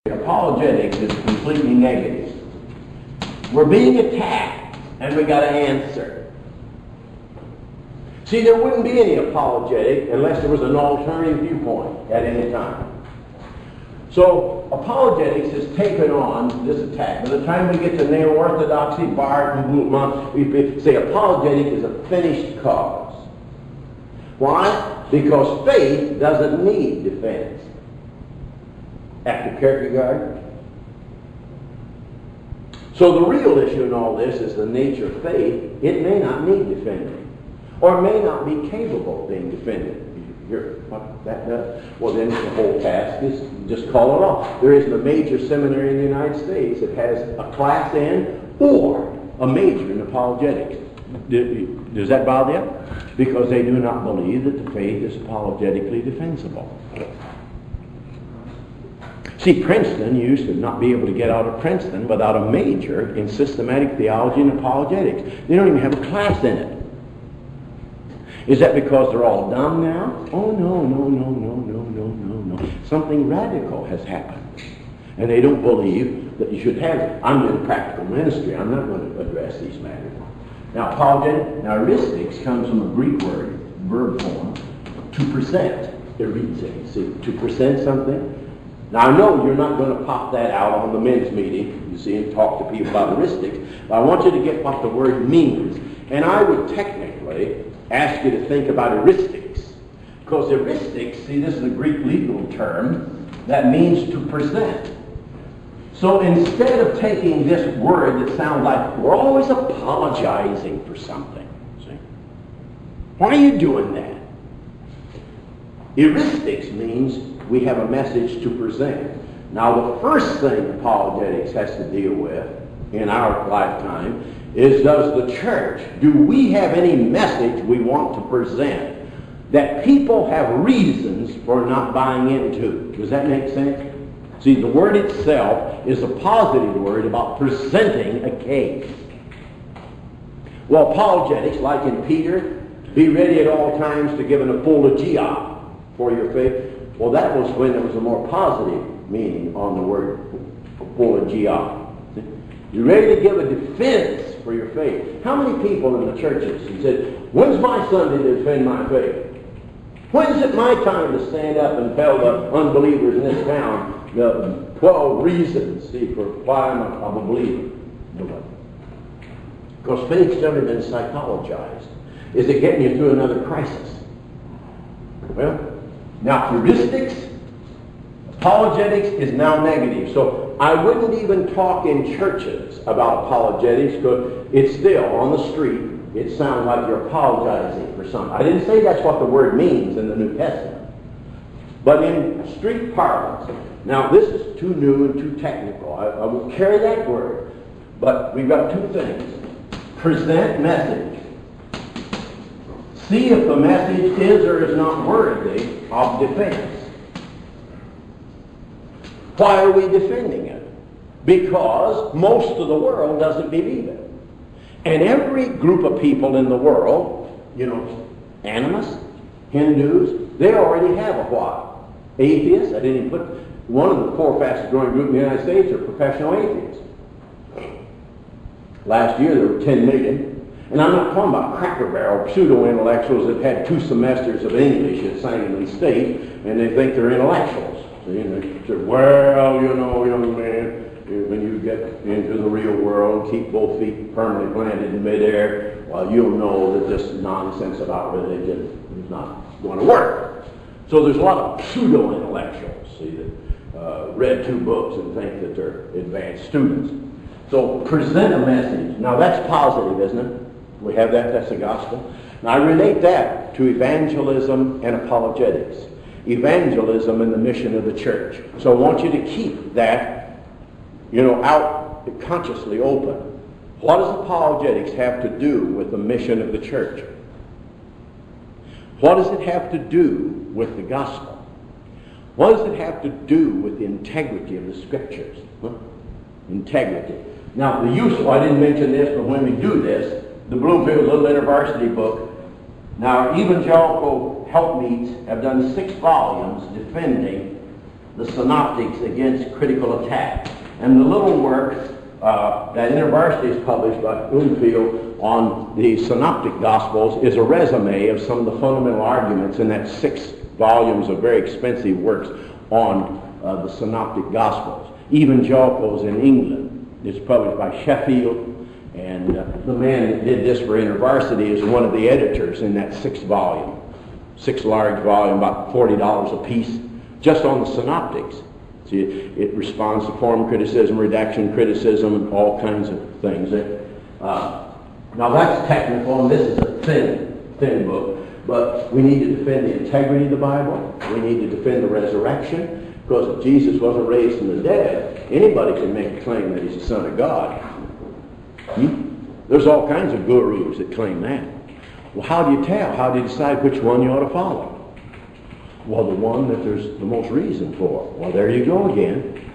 Apologetics is completely negative. We're being attacked, and we got to answer. See, there wouldn't be any apologetic unless there was an alternative viewpoint at any time. So, apologetics has taken on this attack. By the time we get to neo-orthodoxy, Barth, and Bultmann, we say apologetic is a finished cause. Why? Because faith doesn't need defense. After Kierkegaard. So the real issue in all this is the nature of faith. It may not need defending, or may not be capable of being defended. You hear what that does? Well, then the whole task is just call it off. There isn't a major seminary in the United States that has a class in or a major in apologetics. Does that bother you? Because they do not believe that the faith is apologetically defensible. See, Princeton used to not be able to get out of Princeton without a major in systematic theology and apologetics. They don't even have a class in it. Is that because they're all dumb now? Oh, no. Something radical has happened. And they don't believe that you should have it. I'm in practical ministry. I'm not going to address these matters. Now, heuristics comes from a Greek word, verb form, 2%. It reads it. See, 2% something. Now, I know you're not going to pop that out on the men's meeting, you see, and talk to people about heuristics, but I want you to get what the word means. And I would technically ask you to think about heuristics. Because heuristics, see, this is a Greek legal term that means to present. So instead of taking this word that sounds like we're always apologizing for something, see, why are you doing that? Heuristics means we have a message to present. Now, the first thing apologetics has to deal with in our lifetime is, does the church, do we have any message we want to present that people have reasons for not buying into? Does that make sense? See, the word itself is a positive word about presenting a case. Well, apologetics, like in Peter, be ready at all times to give an apologia for your faith. Well, that was when there was a more positive meaning on the word apologia. You're ready to give a defense for your faith. How many people in the churches who said, when's my Sunday to defend my faith? When's it my time to stand up and tell the unbelievers in this town the 12 reasons, see, for why I'm a believer? Nobody. Because faith's never been psychologized. Is it getting you through another crisis? Well, now, heuristics, apologetics is now negative. So I wouldn't even talk in churches about apologetics because it's still on the street. It sounds like you're apologizing for something. I didn't say that's what the word means in the New Testament. But in street parlance, now this is too new and too technical. I will carry that word. But we've got two things. Present message. See if the message is or is not worthy of defense. Why are we defending it? Because most of the world doesn't believe it. And every group of people in the world, animists, Hindus, they already have a what? Atheists. I didn't even put one of the four fastest growing groups in the United States are professional atheists. Last year there were 10 million. And I'm not talking about cracker barrel pseudo-intellectuals that had 2 semesters of English at Sangamon State, and they think they're intellectuals. See, and they say, well, young man, when you get into the real world, keep both feet permanently planted in midair, well, you'll know that this nonsense about religion is not going to work. So there's a lot of pseudo-intellectuals, see, that read 2 books and think that they're advanced students. So present a message. Now that's positive, isn't it? We have that, that's the gospel. Now I relate that to evangelism and apologetics. Evangelism and the mission of the church. So I want you to keep that, out consciously open. What does apologetics have to do with the mission of the church? What does it have to do with the gospel? What does it have to do with the integrity of the scriptures? Integrity. Now the useful, I didn't mention this, but when we do this, the Bloomfield Little InterVarsity book. Now, evangelical helpmeets have done 6 volumes defending the Synoptics Against Critical Attack. And the little work that InterVarsity has published by Unfield on the Synoptic Gospels is a resume of some of the fundamental arguments in that 6 volumes of very expensive works on the Synoptic Gospels. Evangelicals in England. It's published by Sheffield, and the man that did this for InterVarsity is one of the editors in that 6 volume. 6 large volume, about $40 a piece, just on the Synoptics. See, it responds to form criticism, redaction criticism, and all kinds of things. Now that's technical, and this is a thin book, but we need to defend the integrity of the Bible. We need to defend the resurrection, because if Jesus wasn't raised from the dead, anybody can make a claim that he's the Son of God. There's all kinds of gurus that claim that. Well, how do you tell? How do you decide which one you ought to follow? Well, the one that there's the most reason for. Well, there you go again.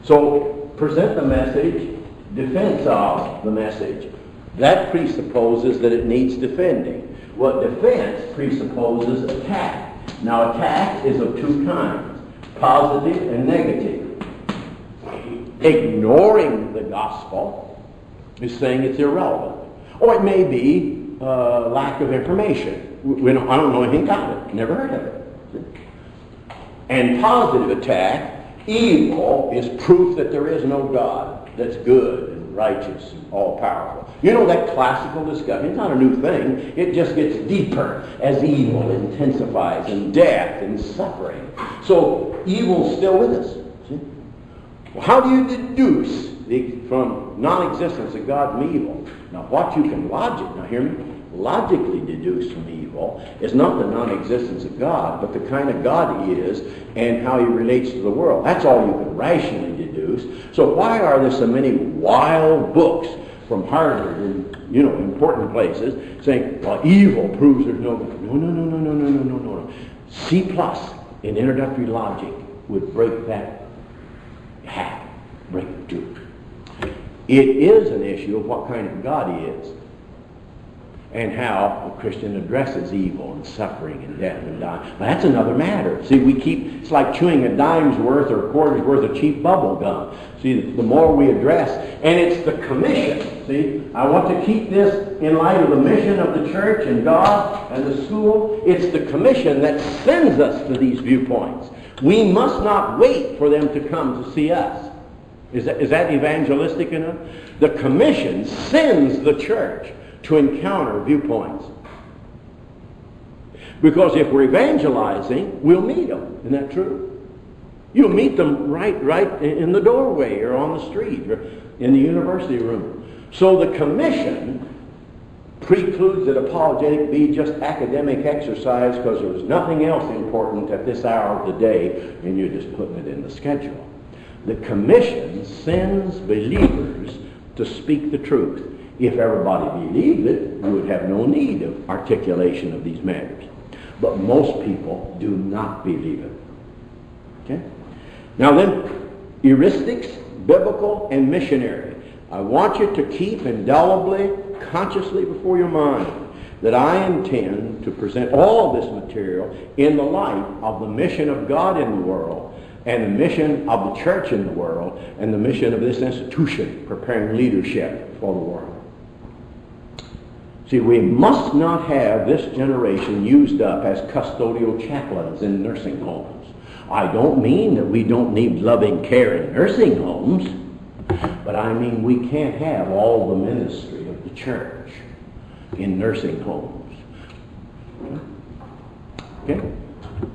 So, present the message, defense of the message. That presupposes that it needs defending. Well, defense presupposes attack. Now, attack is of 2 kinds, positive and negative. Ignoring the gospel is saying it's irrelevant. Or it may be lack of information. I don't know anything about it. Never heard of it. And positive attack, evil, is proof that there is no God that's good and righteous and all-powerful. You know that classical discussion, it's not a new thing. It just gets deeper as evil intensifies and death and suffering. So evil's still with us. See? Well, how do you deduce from non-existence of God from evil? Now what you can logically deduce from evil is not the non-existence of God, but the kind of God he is and how he relates to the world. That's all you can rationally deduce. So why are there so many wild books from Harvard and important places saying, well, evil proves there's no God? No. C+ in introductory logic would break that habit, break it too. It is an issue of what kind of God he is, and how a Christian addresses evil and suffering and death and dying. But that's another matter. See, it's like chewing a dime's worth or a quarter's worth of cheap bubble gum. See, the more we address, and it's the commission. See, I want to keep this in light of the mission of the church and God and the school. It's the commission that sends us to these viewpoints. We must not wait for them to come to see us. Is that evangelistic enough? The commission sends the church to encounter viewpoints. Because if we're evangelizing, we'll meet them. Isn't that true? You'll meet them right in the doorway or on the street or in the university room. So the commission precludes that apologetic be just academic exercise because there was nothing else important at this hour of the day and you're just putting it in the schedule. The commission sends believers to speak the truth. If everybody believed it, we would have no need of articulation of these matters. But most people do not believe it. Okay? Now then, heuristics, biblical, and missionary. I want you to keep indelibly, consciously before your mind that I intend to present all this material in the light of the mission of God in the world, and the mission of the church in the world, and the mission of this institution, preparing leadership for the world. See, we must not have this generation used up as custodial chaplains in nursing homes. I don't mean that we don't need loving care in nursing homes, but I mean we can't have all the ministry of the church in nursing homes. Okay?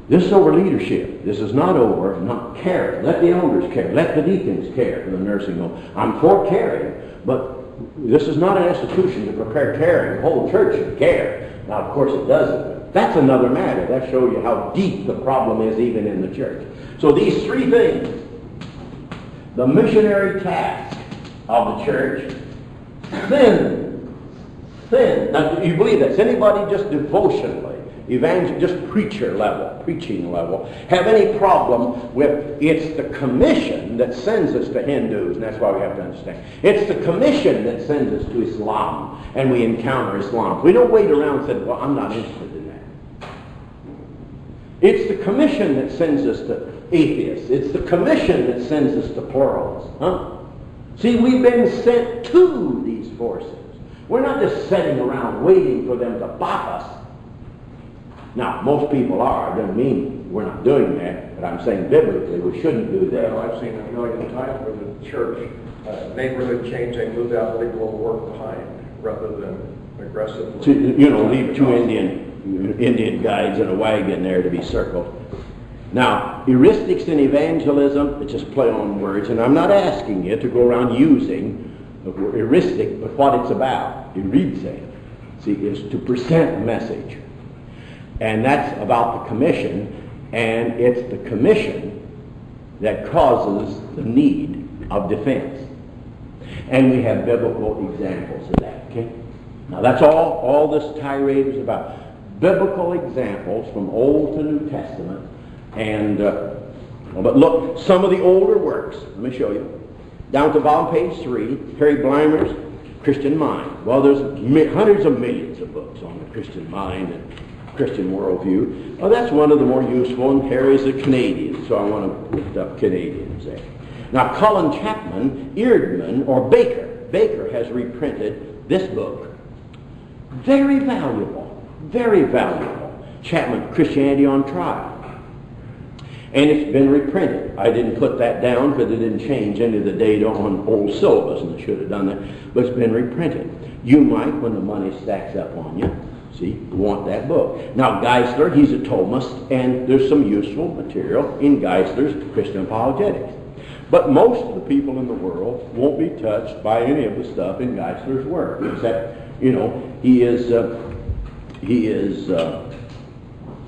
This is over leadership. This is not over not caring. Let the elders care. Let the deacons care for the nursing home. I'm for caring, but this is not an institution to prepare caring. The whole church should care. Now, of course, it doesn't. That's another matter. That shows you how deep the problem is even in the church. So these 3 things. The missionary task of the church. Then. Now, do you believe this? Anybody just devotionally, just preaching level, have any problem with it's the commission that sends us to Hindus, and that's why we have to understand. It's the commission that sends us to Islam, and we encounter Islam. We don't wait around and say, well, I'm not interested in that. It's the commission that sends us to atheists. It's the commission that sends us to plurals. Huh? See, we've been sent to these forces. We're not just sitting around waiting for them to bop us. Now, most people are. It doesn't mean we're not doing that, but I'm saying biblically we shouldn't do that. Well, I've seen a million times where the church, neighborhood change, they move out, leave a little work behind, rather than aggressively. Leave two Indian guides in a wagon there to be circled. Now, heuristics in evangelism, it's just play on words, and I'm not asking you to go around using the word heuristic, but what it's about, heurize, see, is to present a message. And that's about the commission, and it's the commission that causes the need of defense. And we have biblical examples of that, okay? Now that's all this tirade is about. Biblical examples from Old to New Testament. And, but look, some of the older works, let me show you. Down to bottom page 3, Harry Bleimer's Christian Mind. Well, there's hundreds of millions of books on the Christian mind and Christian worldview. Well, that's one of the more useful, and Harry's a Canadian, so I want to lift up Canadians there. Now, Colin Chapman, Eerdman, or Baker has reprinted this book. Very valuable, very valuable. Chapman, Christianity on Trial. And it's been reprinted. I didn't put that down because it didn't change any of the data on old syllabus, and I should have done that, but it's been reprinted. You might, when the money stacks up on you, see, want that book. Now, Geisler, he's a Thomist, and there's some useful material in Geisler's Christian Apologetics. But most of the people in the world won't be touched by any of the stuff in Geisler's work, except, he is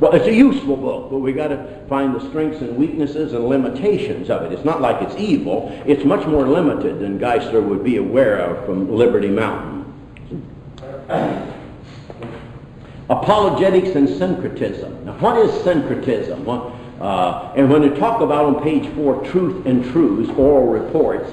well, it's a useful book, but we got to find the strengths and weaknesses and limitations of it. It's not like it's evil. It's much more limited than Geisler would be aware of from Liberty Mountain. Apologetics and syncretism. Now, what is syncretism? And when you talk about on page 4, Truth and Truths, Oral Reports,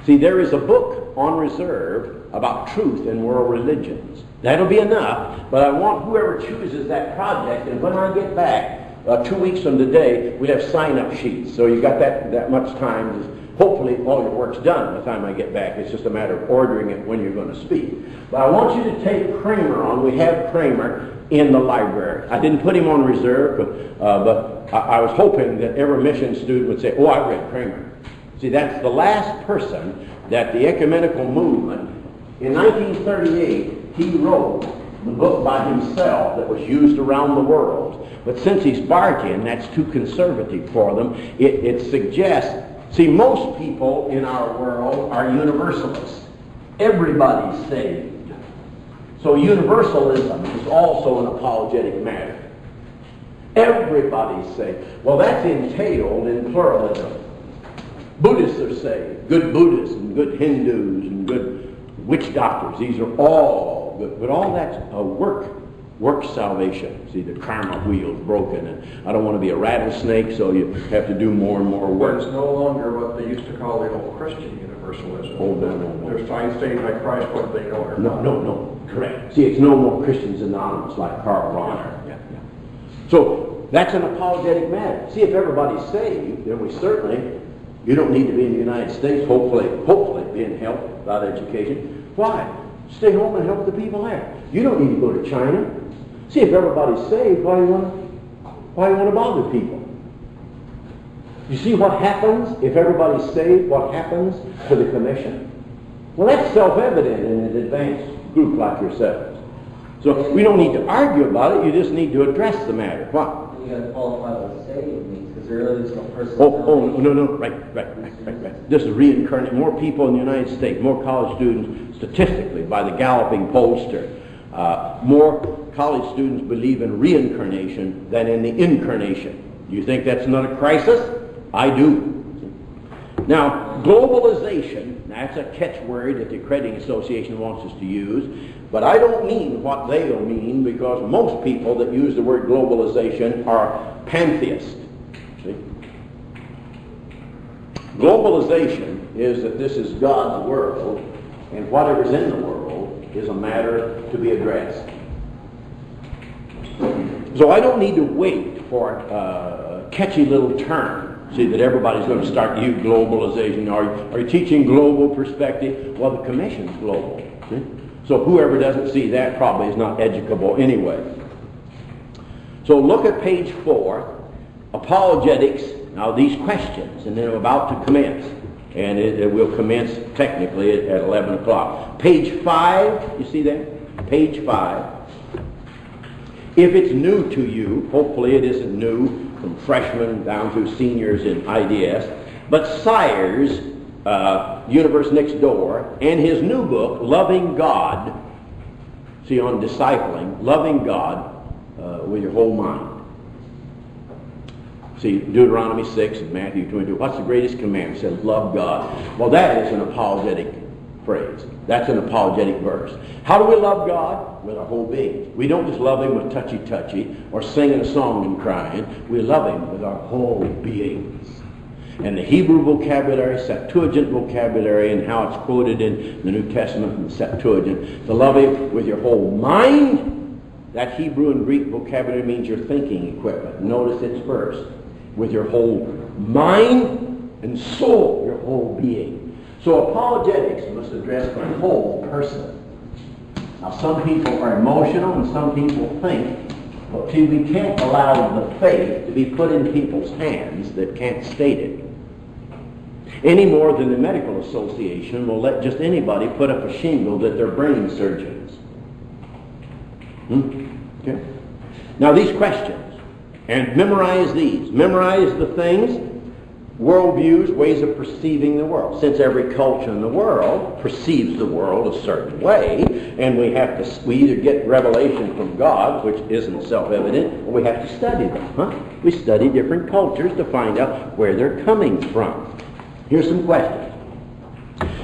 see, there is a book on reserve about truth in world religions. That'll be enough, but I want whoever chooses that project, and when I get back 2 weeks from today, we have sign-up sheets. So you got that much time. Hopefully all your work's done by the time I get back. It's just a matter of ordering it when you're going to speak. But I want you to take Kramer on. We have Kramer in the library. I didn't put him on reserve, but I was hoping that every mission student would say, oh, I read Kramer. See, that's the last person that the ecumenical movement, in 1938, he wrote the book by himself that was used around the world. But since he's Spartan, that's too conservative for them. It suggests, see, most people in our world are universalists. Everybody's saved. So universalism is also an apologetic matter. Everybody's saved. Well, that's entailed in pluralism. Buddhists are saved. Good Buddhists and good Hindus and good witch doctors. These are all good. But all that's a work salvation. See, the karma wheel's broken, and I don't want to be a rattlesnake, so you have to do more and more work. But it's no longer what they used to call the old Christian universalism. Oh, no. They're trying saved by Christ whether they know it or not. No. Correct. See, it's no more Christians Anonymous like Karl Rahner. Yeah. So that's an apologetic matter. See, if everybody's saved, then we certainly, you don't need to be in the United States, hopefully being helped without education. Why? Stay home and help the people there. You don't need to go to China. See, if everybody's saved, why do you want to bother people? You see what happens if everybody's saved, what happens to the commission? Well, that's self-evident in an advanced group like yourselves. So we don't need to argue about it, you just need to address the matter. What? You got to qualify what saved means, because there really is no person. No, right. This is reincarnate. More people in the United States, more college students, statistically, by the galloping pollster, more college students believe in reincarnation than in the incarnation. Do you think that's not a crisis? I do. Now, globalization, that's a catchword that the Accrediting Association wants us to use, but I don't mean what they'll mean, because most people that use the word globalization are pantheists. See? Globalization is that this is God's world, and whatever's in the world is a matter to be addressed. So I don't need to wait for catchy little terms See, that everybody's going to start you globalization. Are you teaching global perspective? Well, the commission's global. See? So whoever doesn't see that probably is not educable anyway. So look at page 4, Apologetics. Now these questions, and they're about to commence. And it will commence technically at 11 o'clock. Page 5, you see that? Page 5. If it's new to you, hopefully it isn't new from freshmen down through seniors in IDS, but Sayers, Universe Next Door, and his new book, Loving God, see on discipling, loving God with your whole mind. See, Deuteronomy 6 and Matthew 22. What's the greatest commandment? It says, love God. Well, that is an apologetic phrase. That's an apologetic verse. How do we love God? With our whole being. We don't just love Him with touchy-touchy or singing a song and crying. We love Him with our whole beings. And the Hebrew vocabulary, Septuagint vocabulary, and how it's quoted in the New Testament and the Septuagint, to love Him with your whole mind, that Hebrew and Greek vocabulary means your thinking equipment. Notice it's first. With your whole mind and soul, your whole being. So apologetics must address the whole person. Now some people are emotional and some people think, but see, we can't allow the faith to be put in people's hands that can't state it. Any more than the Medical Association will let just anybody put up a shingle that they're brain surgeons. Okay. Now these questions. And memorize these. Memorize the things, worldviews, ways of perceiving the world. Since every culture in the world perceives the world a certain way, and we either get revelation from God, which isn't self-evident, or we have to study them. We study different cultures to find out where they're coming from. Here's some questions.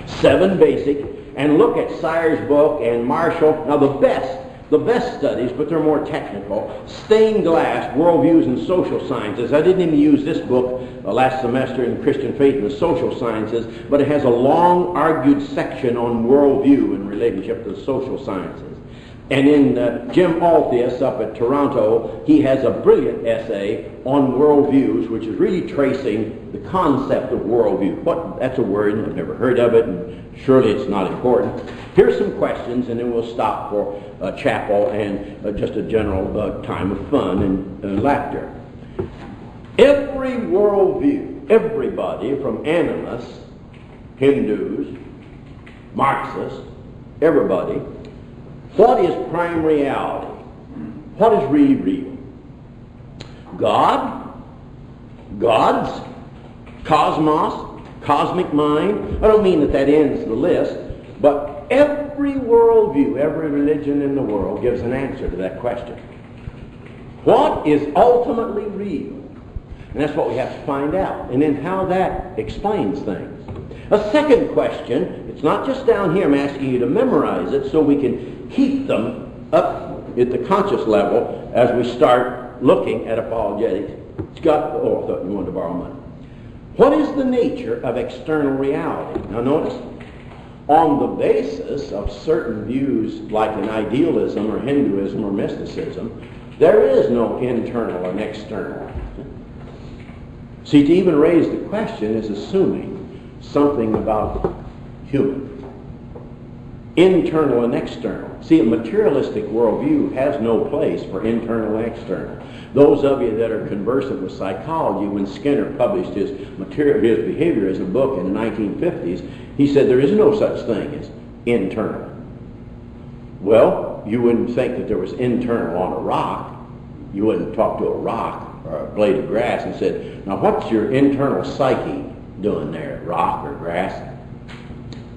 7 basic, and look at Sayers' book and Marshall. Now the best studies, but they're more technical. Stained Glass, Worldviews and Social Sciences. I didn't even use this book last semester in Christian Faith and the Social Sciences, but it has a long argued section on worldview in relationship to the social sciences. And in Jim Althius up at Toronto, he has a brilliant essay on worldviews, which is really tracing the concept of worldview. That's a word, I've never heard of it, and surely it's not important. Here's some questions, and then we'll stop for chapel and just a general time of fun and laughter. Every worldview, everybody from animists, Hindus, Marxists, everybody, what is prime reality? What is really real? God? Gods? Cosmos? Cosmic mind? I don't mean that ends the list, but every worldview, every religion in the world gives an answer to that question. What is ultimately real? And that's what we have to find out. And then how that explains things. A second question, it's not just down here, I'm asking you to memorize it so we can keep them up at the conscious level as we start looking at apologetics. I thought you wanted to borrow money. What is the nature of external reality? Now notice, on the basis of certain views like an idealism or Hinduism or mysticism, there is no internal and external. See, to even raise the question is assuming something about human. Internal and external. See, a materialistic worldview has no place for internal and external. Those of you that are conversant with psychology, when Skinner published his behaviorism book in the 1950s, he said there is no such thing as internal. Well, you wouldn't think that there was internal on a rock. You wouldn't talk to a rock or a blade of grass and said, now what's your internal psyche doing there, rock or grass?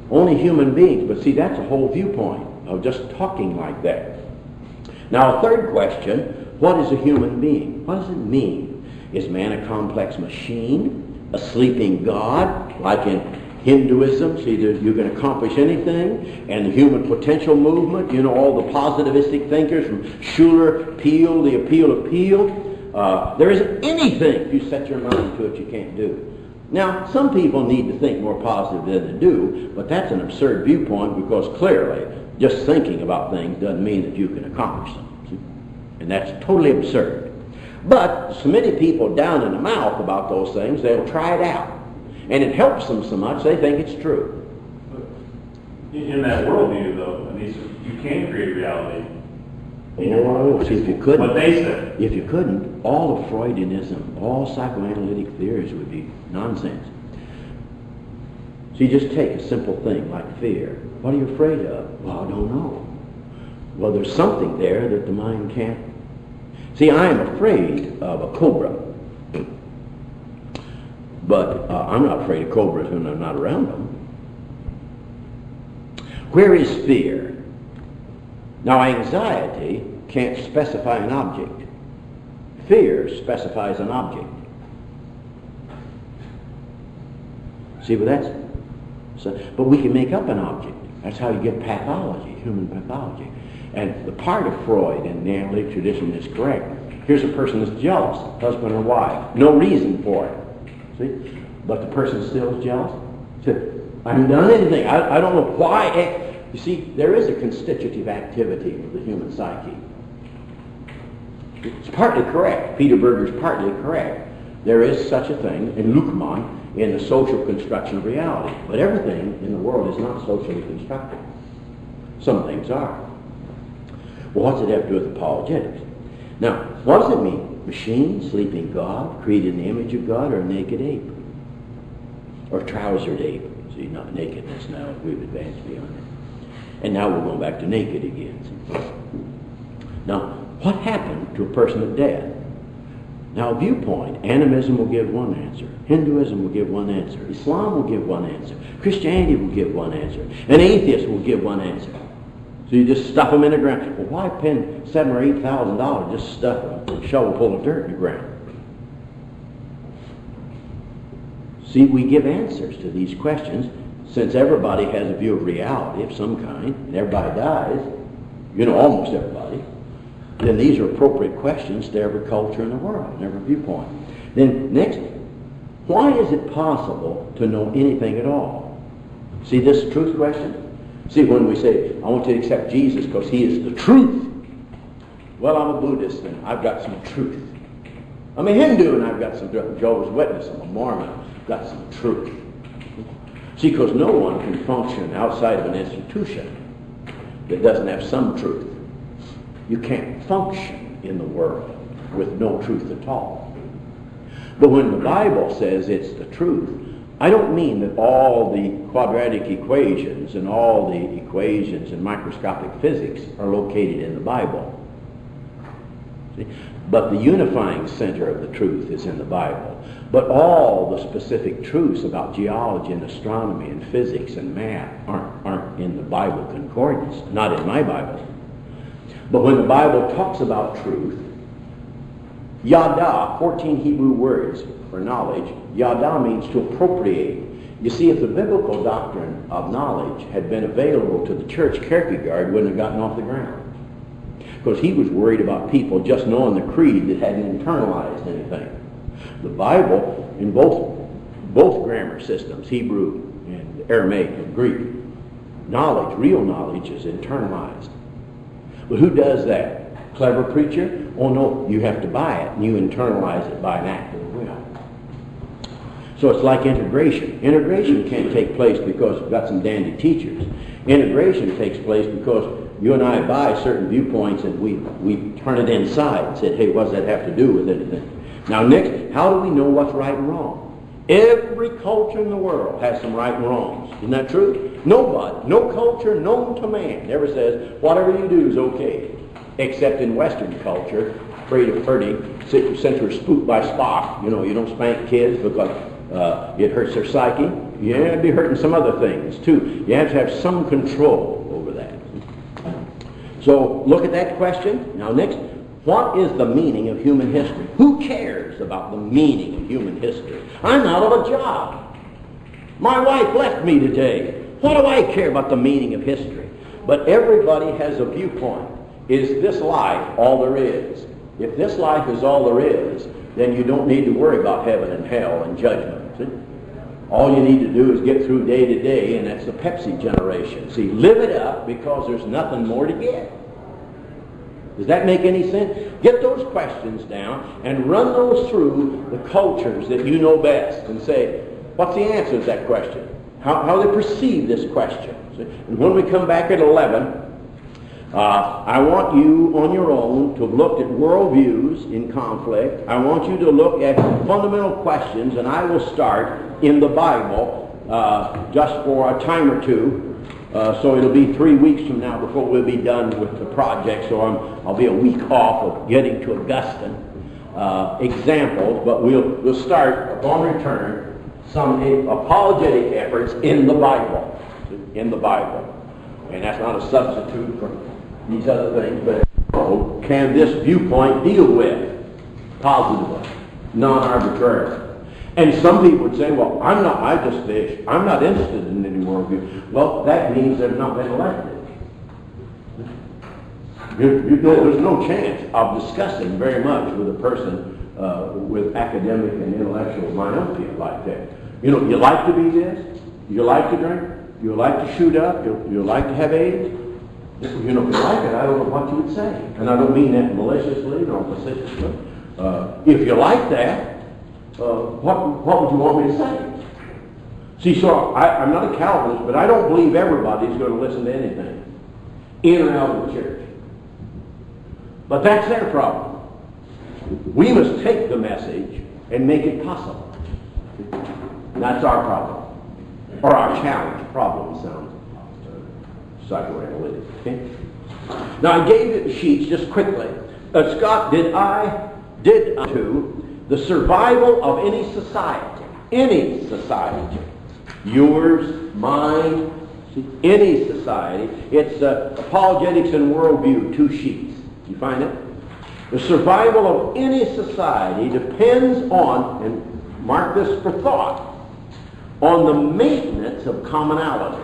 Only human beings. But see, that's a whole viewpoint of just talking like that. Now, a third question, what is a human being? What does it mean? Is man a complex machine? A sleeping God? Like in Hinduism, see, you can accomplish anything. And the human potential movement, you know, all the positivistic thinkers from Schuller, Peel, the appeal of Peel. There isn't anything you set your mind to it you can't do. Now, some people need to think more positive than they do, but that's an absurd viewpoint because clearly just thinking about things doesn't mean that you can accomplish them. See? And that's totally absurd. But so many people down in the mouth about those things, they'll try it out. And it helps them so much, they think it's true. In that worldview, though, at least you can create reality. Oh, see, if you couldn't, what they said. if you couldn't, all of Freudianism, all psychoanalytic theories would be nonsense. So you just take a simple thing like fear. What are you afraid of? Well, I don't know. Well, there's something there that the mind can't. See, I am afraid of a cobra. But I'm not afraid of cobras when I'm not around them. Where is fear? Now, anxiety can't specify an object. Fear specifies an object. See what that's? So, but we can make up an object. That's how you get pathology, human pathology. And the part of Freud in the analytic tradition is correct. Here's a person that's jealous, husband or wife. No reason for it. See? But the person still is jealous. So, I haven't done anything. I don't know why. You see, there is a constitutive activity of the human psyche. It's partly correct. Peter Berger's partly correct. There is such a thing in Luhmann in the social construction of reality. But everything in the world is not socially constructed. Some things are. Well, what's it have to do with apologetics? Now, what does it mean? Machine, sleeping God, created in the image of God, or a naked ape? Or trousered ape? See, not nakedness now. We've advanced beyond it. And now we're going back to naked again. Now, what happened to a person at death? Now, viewpoint, animism will give one answer. Hinduism will give one answer. Islam will give one answer. Christianity will give one answer. An atheist will give one answer. So you just stuff them in the ground. Well, why spend $7,000 or $8,000 just stuff a shovel full of dirt in the ground? See, we give answers to these questions. Since everybody has a view of reality of some kind, and everybody dies, almost everybody, then these are appropriate questions to every culture in the world, and every viewpoint. Then next, why is it possible to know anything at all? See this truth question? See, when we say, I want to accept Jesus because he is the truth. Well, I'm a Buddhist and I've got some truth. I'm a Hindu and I've got some Jehovah's Witness. I'm a Mormon. I've got some truth. See, because no one can function outside of an institution that doesn't have some truth. You can't function in the world with no truth at all. But when the Bible says it's the truth, I don't mean that all the quadratic equations and all the equations in microscopic physics are located in the Bible. See? But the unifying center of the truth is in the Bible. But all the specific truths about geology and astronomy and physics and math aren't in the Bible concordance, not in my Bible. But when the Bible talks about truth, yada, 14 Hebrew words for knowledge, yada means to appropriate. You see, if the biblical doctrine of knowledge had been available to the church, Kierkegaard wouldn't have gotten off the ground. Because he was worried about people just knowing the creed that hadn't internalized anything. The Bible, in both grammar systems, Hebrew and Aramaic and Greek, knowledge, real knowledge, is internalized. But who does that? Clever preacher? Oh no, you have to buy it, and you internalize it by an act of the will. So it's like integration. Integration can't take place because we've got some dandy teachers. Integration takes place because you and I buy certain viewpoints and we turn it inside and say, hey, what does that have to do with anything? Now next, how do we know what's right and wrong? Every culture in the world has some right and wrongs. Isn't that true? Nobody, no culture known to man ever says, whatever you do is okay. Except in Western culture, afraid of hurting, since we're spooked by Spock. You don't spank kids because it hurts their psyche. You have to be hurting some other things too. You have to have some control over that. So look at that question. Now next, what is the meaning of human history? Who cares about the meaning of human history? I'm out of a job. My wife left me today. What do I care about the meaning of history? But everybody has a viewpoint. Is this life all there is? If this life is all there is, then you don't need to worry about heaven and hell and judgment. See? All you need to do is get through day to day, and that's the Pepsi generation. See, live it up because there's nothing more to get. Does that make any sense? Get those questions down and run those through the cultures that you know best and say, what's the answer to that question? How they perceive this question. And when we come back at 11, I want you on your own to look at worldviews in conflict. I want you to look at fundamental questions, and I will start in the Bible just for a time or two. So it'll be 3 weeks from now before we'll be done with the project. So I'll be a week off of getting to Augustine examples, but we'll start upon return some apologetic efforts in the Bible. In the Bible. And that's not a substitute for these other things, but can this viewpoint deal with positively, non-arbitrarily? And some people would say, well, I just fish. I'm not interested in any worldview. Well, that means they've not been elected. You know, there's no chance of discussing very much with a person with academic and intellectual myopia like that. You know, you like to be this, you like to drink, you like to shoot up, you like to have AIDS. You know, if you like it, I don't know what you would say. And I don't mean that maliciously nor facetiously. If you like that, what would you want me to say? See, so I'm not a Calvinist, but I don't believe everybody's going to listen to anything, in or out of the church. But that's their problem. We must take the message and make it possible. And that's our problem. Or our challenge. Problem sounds psychoanalytic. Okay? Now I gave you the sheets just quickly. Scott, did to the survival of any society, yours, mine, any society. It's Apologetics and Worldview, 2 sheets. You find it? The survival of any society depends on, and mark this for thought, on the maintenance of commonality.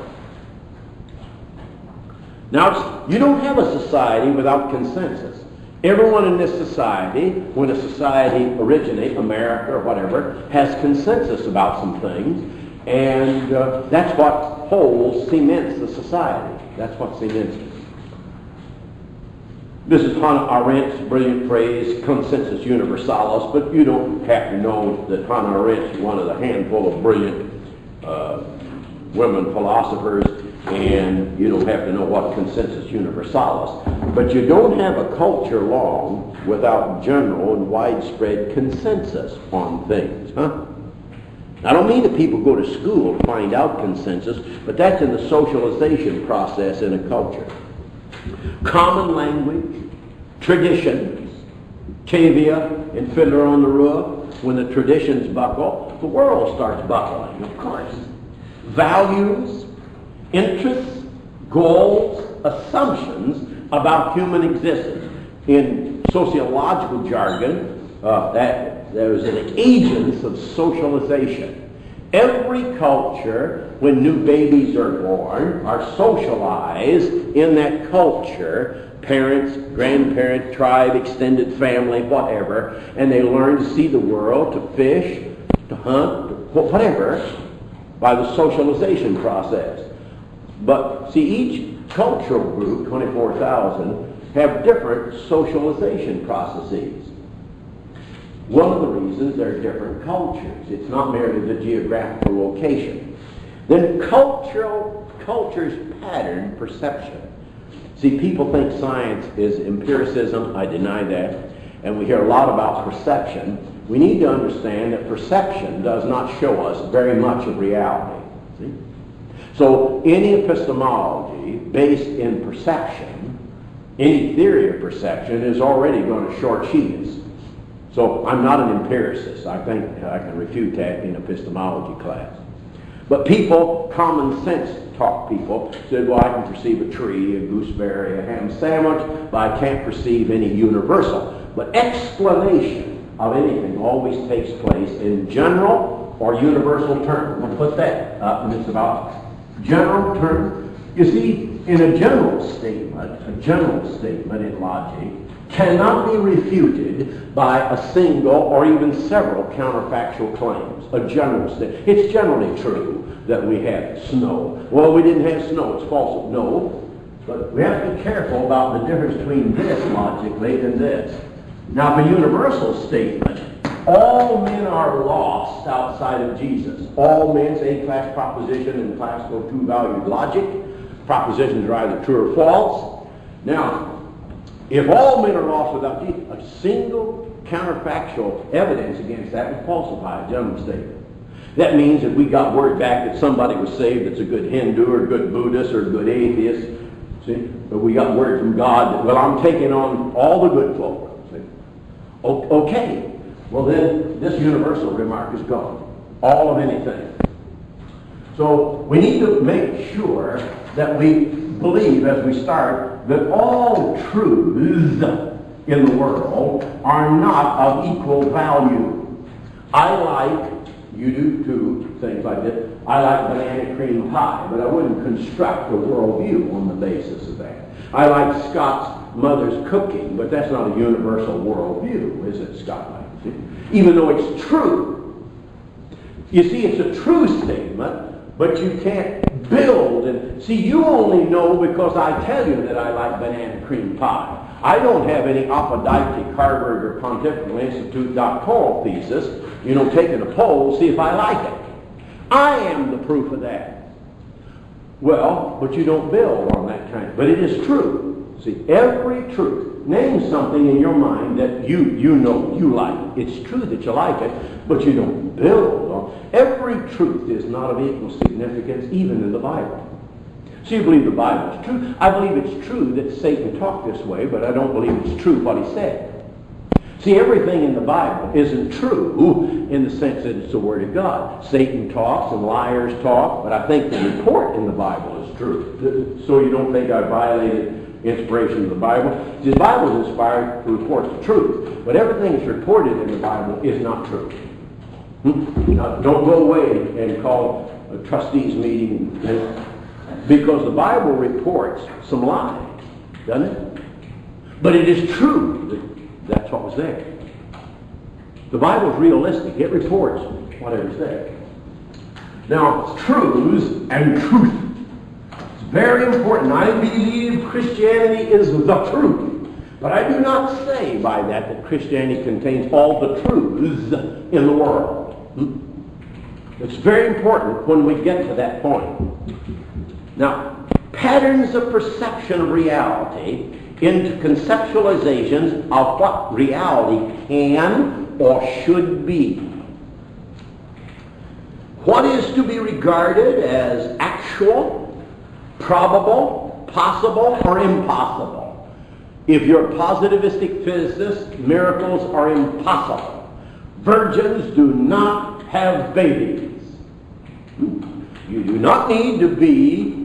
Now, you don't have a society without consensus. Everyone in this society, when a society originates, America or whatever, has consensus about some things, and that's what cements the society. That's what cements it. This is Hannah Arendt's brilliant phrase, consensus universalis, but you don't have to know that Hannah Arendt is one of the handful of brilliant women philosophers, and you don't have to know what consensus universalis. But you don't have a culture long without general and widespread consensus on things, huh? I don't mean that people go to school to find out consensus, but that's in the socialization process in a culture. Common language, traditions, Tavia and Fiddler on the Roof. When the traditions buckle, the world starts buckling, of course. Values, interests, goals, assumptions about human existence. In sociological jargon, that there's an agents of socialization. Every culture, when new babies are born, are socialized in that culture. Parents, grandparents, tribe, extended family, whatever, and they learn to see the world, to fish, to hunt, whatever, by the socialization process. But see, each cultural group, 24,000, have different socialization processes. One of the reasons they're different cultures. It's not merely the geographical location. Then cultures pattern perception. See, people think science is empiricism. I deny that. And we hear a lot about perception. We need to understand that perception does not show us very much of reality. See? So any epistemology based in perception, any theory of perception, is already going to short-sheet us. So I'm not an empiricist. I think I can refute that in epistemology class. But people, common sense talk people, said, well, I can perceive a tree, a gooseberry, a ham sandwich, but I can't perceive any universal. But explanation of anything always takes place in general or universal terms. We'll put that up, and it's about general terms. You see, in a general statement in logic cannot be refuted by a single or even several counterfactual claims. A general statement. It's generally true that we had snow. Well, we didn't have snow. It's false. No. But we have to be careful about the difference between this logically and this. Now, the universal statement, all men are lost outside of Jesus. All men's A-class proposition in classical two-valued logic. Propositions are either true or false. Now, if all men are lost without Jesus, a single counterfactual evidence against that would falsify a general statement. That means if we got word back that somebody was saved that's a good Hindu or a good Buddhist or a good atheist, see, but we got word from God that, well, I'm taking on all the good folk. See? Okay, well then this universal remark is gone. All of anything. So we need to make sure that we believe as we start that all truths in the world are not of equal value. I like, you do too, things like this. I like banana cream pie, but I wouldn't construct a worldview on the basis of that. I like Scott's mother's cooking, but that's not a universal worldview, is it, Scott? Even though it's true. You see, it's a true statement, but you can't build. And see, you only know because I tell you that I like banana cream pie. I don't have any Apologetics, Harvard, or Pontifical Institute doctoral thesis, taking a poll, see if I like it. I am the proof of that. Well, but you don't build on that kind. But it is true. See, every truth. Name something in your mind that you know you like. It's true that you like it, but you don't build on. Every truth is not of equal significance, even in the Bible. So you believe the Bible is true. I believe it's true that Satan talked this way, but I don't believe it's true what he said. See, everything in the Bible isn't true in the sense that it's the Word of God. Satan talks and liars talk, but I think the report in the Bible is true. So you don't think I violated inspiration of the Bible. The Bible is inspired to report the truth, but everything that's reported in the Bible is not true. Now, don't go away and call a trustees meeting, because the Bible reports some lies, doesn't it? But it is true that's what was there. The Bible is realistic. It reports whatever's there. Now, truths and truth. It's very important. I believe Christianity is the truth. But I do not say by that Christianity contains all the truths in the world. It's very important when we get to that point. Now, patterns of perception of reality into conceptualizations of what reality can or should be. What is to be regarded as actual, probable, possible, or impossible? If you're a positivistic physicist, miracles are impossible. Virgins do not have babies. You do not need to be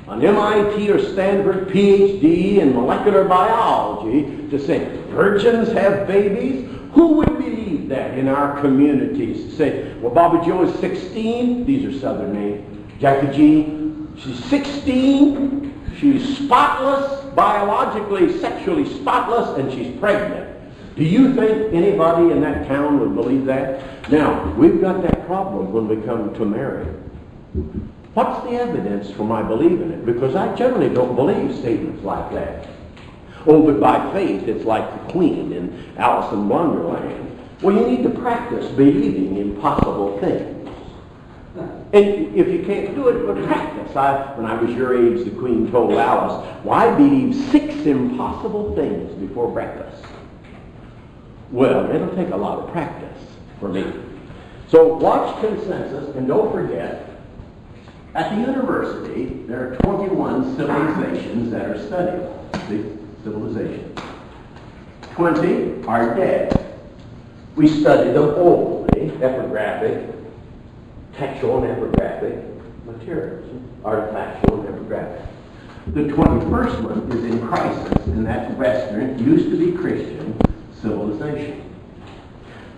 an MIT or Stanford PhD in molecular biology to say virgins have babies. Who would believe that in our communities? Say, well, Bobby Joe is 16. These are Southern names. Jackie Jean, she's 16. She's spotless, biologically, sexually spotless, and she's pregnant. Do you think anybody in that town would believe that? Now, we've got that problem when we come to marry. What's the evidence for my believing it? Because I generally don't believe statements like that. Oh, but by faith, it's like the Queen in Alice in Wonderland. Well, you need to practice believing impossible things. And if you can't do it, but practice. When I was your age, the Queen told Alice, "Why believe 6 impossible things before breakfast?" Well, it'll take a lot of practice for me. So watch consensus, and don't forget, at the university, there are 21 civilizations that are studied. See? Civilization. 20 are dead. We study them only, epigraphic, textual and epigraphic materials, artifactual and epigraphic. The 21st one is in crisis, and that's Western, used to be Christian, civilization.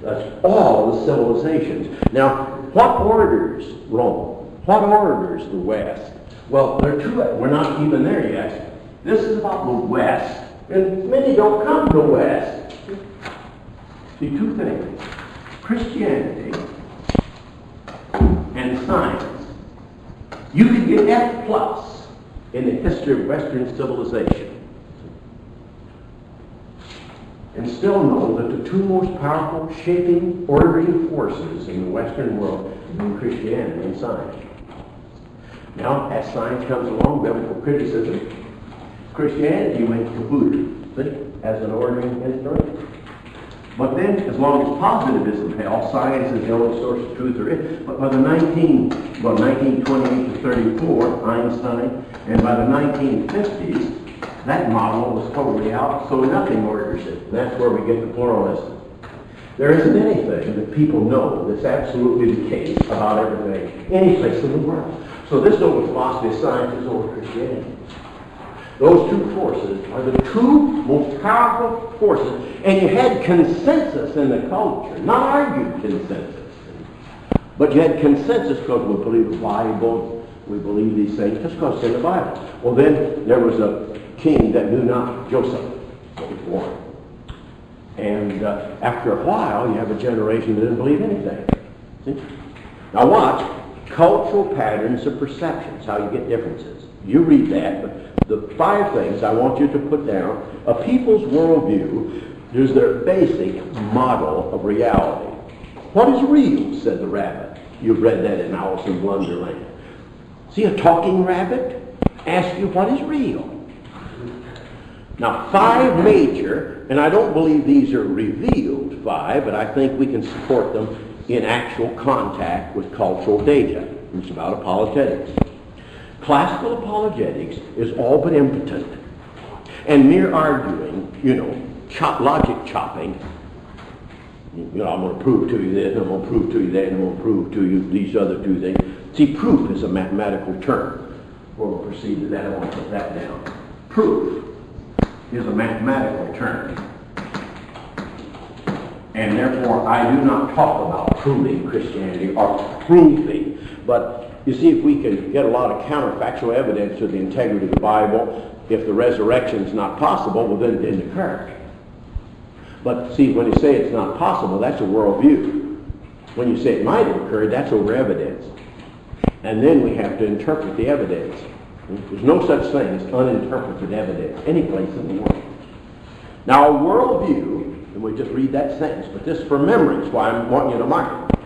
That's all the civilizations. Now, what orders Rome? What orders the West? Well, there are two. We're not even there yet. This is about the West. And many don't come to the West. See, two things. Christianity and science. You can get F+ in the history of Western civilization. And still know that the two most powerful shaping, ordering forces in the Western world have been Christianity and science. Now, as science comes along, biblical criticism, Christianity went kaboom, see, as an ordering instrument. But then, as long as positivism held, science is the only source of truth there is. But by the 1928 to 34, Einstein, and by the 1950s, that model was totally out, so nothing orders it. And that's where we get the pluralism. There isn't anything that people know that's absolutely the case about everything, any place in the world. So this is over philosophy of science, this is over Christianity. Those two forces are the two most powerful forces, and you had consensus in the culture, not argued consensus. But you had consensus because we believe the Bible, we believe these things, just because it's in the Bible. Well, then there was a king that knew not, Joseph, was born. And after a while, you have a generation that didn't believe anything. See? Now watch, cultural patterns of perceptions, how you get differences. You read that, but the 5 things I want you to put down. A people's worldview is their basic model of reality. What is real, said the rabbit. You've read that in Alice in Wonderland. See a talking rabbit? Ask you what is real. Now, 5 major, and I don't believe these are revealed 5, but I think we can support them in actual contact with cultural data. It's about apologetics. Classical apologetics is all but impotent. And mere arguing, logic chopping, I'm going to prove to you this, I'm going to prove to you that, I'm going to prove to you these other 2 things. See, proof is a mathematical term. We'll proceed to that, I want to put that down. Proof is a mathematical term. And therefore, I do not talk about proving Christianity or proving, but you see, if we can get a lot of counterfactual evidence to the integrity of the Bible, if the resurrection is not possible, well, then it didn't occur. But see, when you say it's not possible, that's a worldview. When you say it might have occurred, that's over evidence. And then we have to interpret the evidence. There's no such thing as uninterpreted evidence any place in the world. Now, a worldview, and we just read that sentence, but this for memory is why I want you to mark it.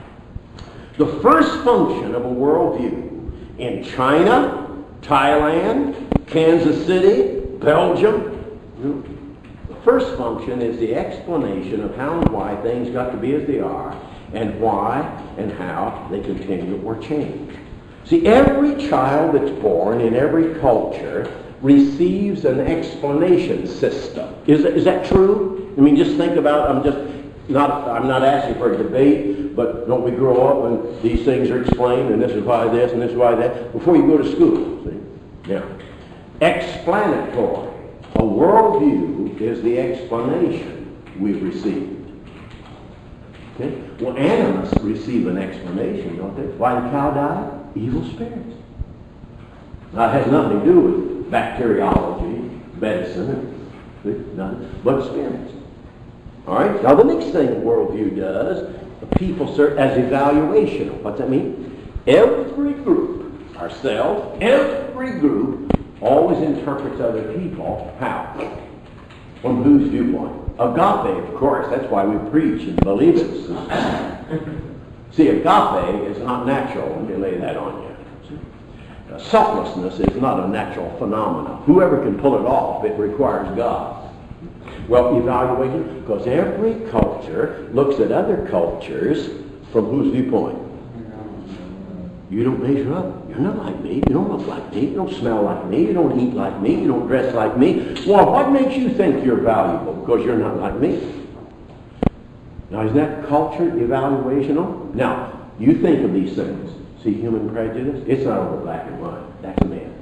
The first function of a worldview in China, Thailand, Kansas City, Belgium, the first function is the explanation of how and why things got to be as they are, and why and how they continue or change. See, every child that's born in every culture receives an explanation system. Is that true? I mean, just think about, I'm not asking for a debate, but don't we grow up when these things are explained, and this is why this, and this is why that, before you go to school, see? Yeah. Explanatory. A worldview is the explanation we've received. Okay? Well, animals receive an explanation, don't they? Why the cow died? Evil spirits. Now, it has nothing to do with bacteriology, medicine, nothing, but spirits. All right? Now, the next thing worldview does, people serve as evaluational. What's that mean? Every group, ourselves, every group always interprets other people. How? From whose viewpoint? Agape, of course. That's why we preach and believe it. See, agape is not natural. Let me lay that on you. Selflessness is not a natural phenomenon. Whoever can pull it off, it requires God. Well, evaluation, because every culture looks at other cultures from whose viewpoint? You don't measure up. You're not like me. You don't look like me. You don't smell like me. You don't eat like me. You don't dress like me. Well, what makes you think you're valuable? Because you're not like me. Now, is that culture evaluational? Now, you think of these things. See human prejudice? It's not over black and white. That's a man.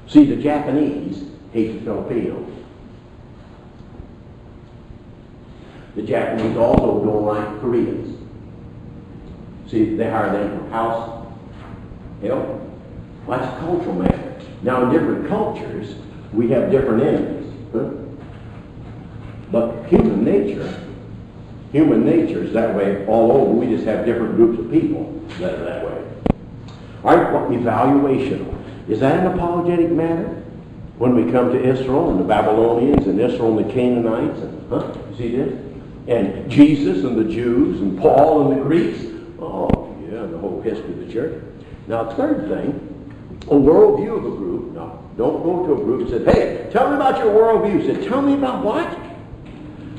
See, the Japanese hate the Filipinos. The Japanese also don't like Koreans. See, they hire them from house help. Well, that's a cultural matter. Now, in different cultures, we have different enemies. Huh? But human nature is that way all over. We just have different groups of people that are that way. All right, well, evaluational. Is that an apologetic matter? When we come to Israel and the Babylonians and Israel and the Canaanites, and, you see this? And Jesus and the Jews and Paul and the Greeks. Oh, yeah, the whole history of the church. Now, third thing, a worldview of a group. Now, don't go to a group and say, hey, tell me about your worldview. Say, tell me about what?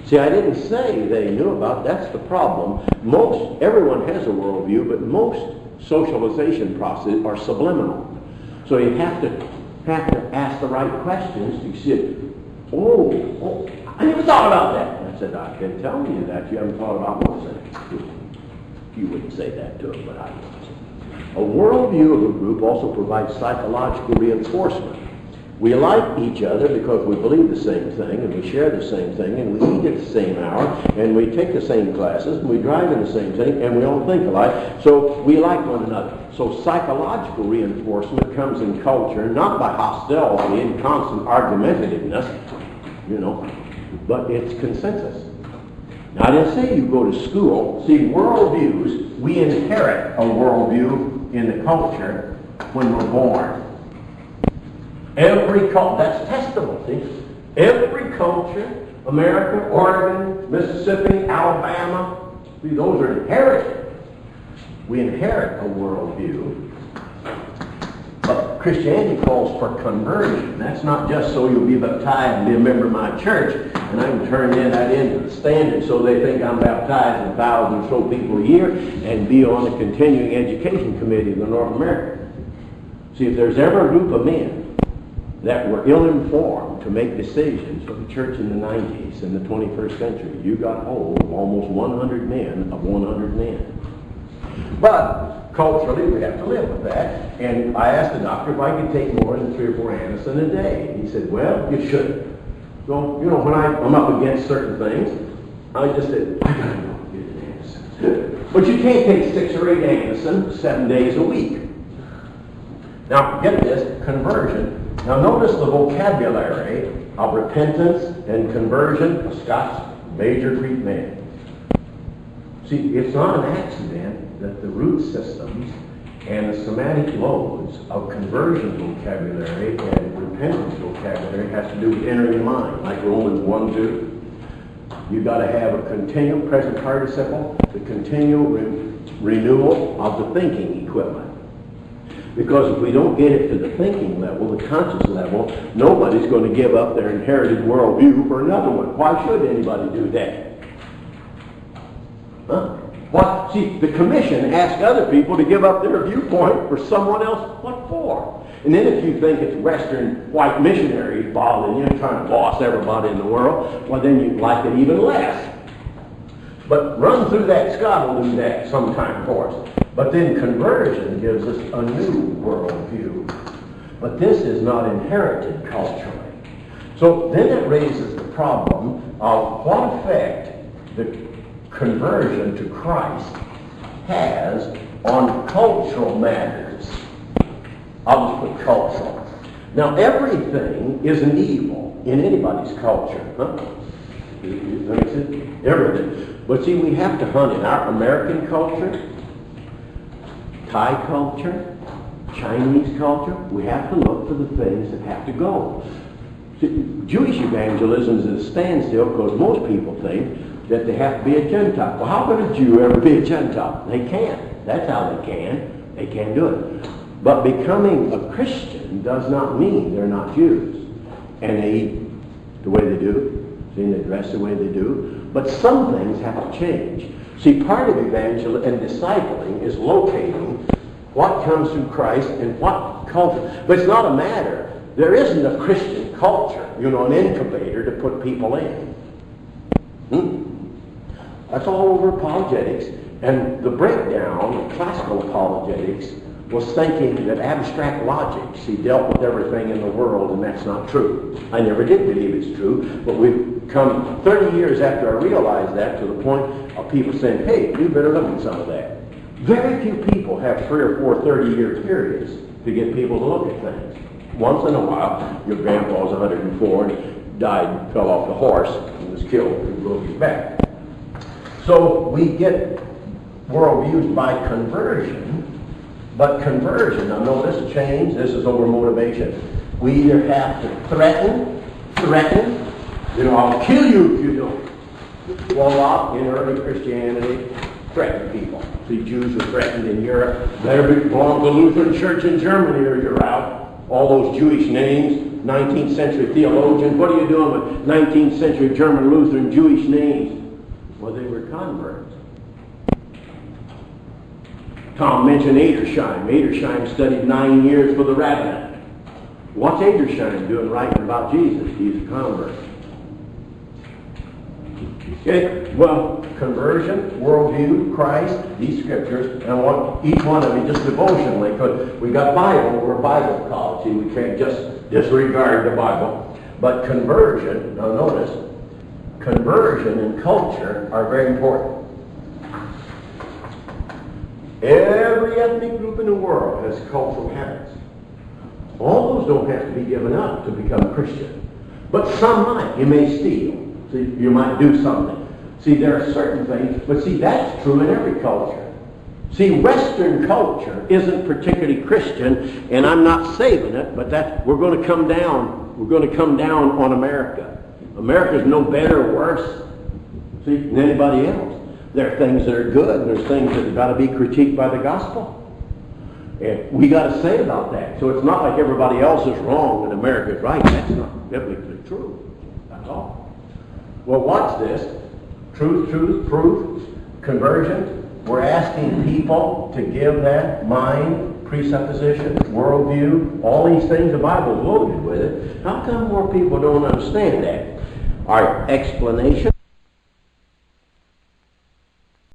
See, I didn't say they knew about. That's the problem. Everyone has a worldview, but most socialization processes are subliminal. So you have to ask the right questions to see, oh, I never thought about that. I said, I can tell you that you haven't thought about one thing. You wouldn't say that to them, but I would. A worldview of a group also provides psychological reinforcement. We like each other because we believe the same thing, and we share the same thing, and we eat at the same hour, and we take the same classes, and we drive in the same thing, and we all think alike. So we like one another. So psychological reinforcement comes in culture, not by hostility and constant argumentativeness, but it's consensus. Now, I didn't say you go to school. See, worldviews, we inherit a worldview in the culture when we're born. Every culture, that's testable, see? Every culture, America, Oregon, Mississippi, Alabama, see, those are inherited. We inherit a worldview. But Christianity calls for conversion. That's not just so you'll be baptized and be a member of my church, and I can turn that into the standard so they think I'm baptizing 1,000 or so people a year and be on the continuing education committee of the North America. See, if there's ever a group of men that were ill-informed to make decisions for the church in the 90s, in the 21st century, you got hold of almost 100 men of 100 men. But culturally, we have to live with that. And I asked the doctor if I could take more than 3 or 4 Anacin a day. And he said, well, you shouldn't. So, when I'm up against certain things, I just said, I gotta go get an Anacin. But you can't take 6 or 8 Anacin 7 days a week. Now, get this, conversion. Now, notice the vocabulary of repentance and conversion of Scott's major Greek man. See, it's not an accident that the root systems and the somatic loads of conversion vocabulary and repentance vocabulary has to do with entering the mind, like Romans 1:2. You've got to have a continual present participle, the continual renewal of the thinking equipment. Because if we don't get it to the thinking level, the conscious level, nobody's going to give up their inherited worldview for another one. Why should anybody do that? Huh? What? See, the commission asks other people to give up their viewpoint for someone else. What for? And then if you think it's Western white missionaries bothering you, trying to boss everybody in the world, well, then you'd like it even less. But run through that. Scott will do that sometime for us. But then conversion gives us a new worldview. But this is not inherited culturally. So then it raises the problem of what effect the conversion to Christ has on cultural matters. I'll just put cultural. Now, everything is an evil in anybody's culture. Huh? Everything. But see, we have to hunt in our American culture, Thai culture, Chinese culture. We have to look for the things that have to go. See, Jewish evangelism is at a standstill because most people think that they have to be a Gentile. Well, how could a Jew ever be a Gentile? They can't. That's how they can. They can't do it. But becoming a Christian does not mean they're not Jews. And they eat the way they do. See, they dress the way they do. But some things have to change. See, part of evangelism and discipling is locating what comes through Christ and what culture. But it's not a matter. There isn't a Christian culture, an incubator to put people in. That's all over apologetics. And the breakdown of classical apologetics was thinking that abstract logic, dealt with everything in the world, and that's not true. I never did believe it's true, but we've come 30 years after I realized that to the point of people saying, hey, you better look at some of that. Very few people have 3 or 4 30-year periods to get people to look at things. Once in a while, your grandpa's 104 and died, fell off the horse, and was killed and broke his back. So we get worldviews by conversion, But conversion, now notice, change, this is over motivation. We either have to threaten, I'll kill you if you don't. Well, a lot in early Christianity, threaten people. See, Jews were threatened in Europe. Better belong to the Lutheran Church in Germany or you're out. All those Jewish names, 19th century theologians. What are you doing with 19th century German Lutheran Jewish names? Well, they were converts. Tom mentioned Edersheim. Edersheim studied 9 years for the rabbinate. What's Edersheim doing writing about Jesus? He's a convert. Okay, well, conversion, worldview, Christ, these scriptures, and I want each one of you just devotionally, because we got Bible, we're a Bible college, see, we can't just disregard the Bible. But conversion, now notice, conversion and culture are very important. Every ethnic group in the world has cultural habits. All those don't have to be given up to become Christian. But some might. You may steal. See, you might do something. See, there are certain things, but see, that's true in every culture. See, Western culture isn't particularly Christian, and I'm not saving it, but we're going to come down. We're going to come down on America. America's no better or worse, see, than anybody else. There are things that are good, and there's things that have got to be critiqued by the gospel. And we got to say about that. So it's not like everybody else is wrong and America's right. That's not biblically true. That's all. Well, watch this. Truth, proof, conversion. We're asking people to give that mind, presupposition, worldview, all these things. The Bible's loaded with it. How come more people don't understand that? Our explanation.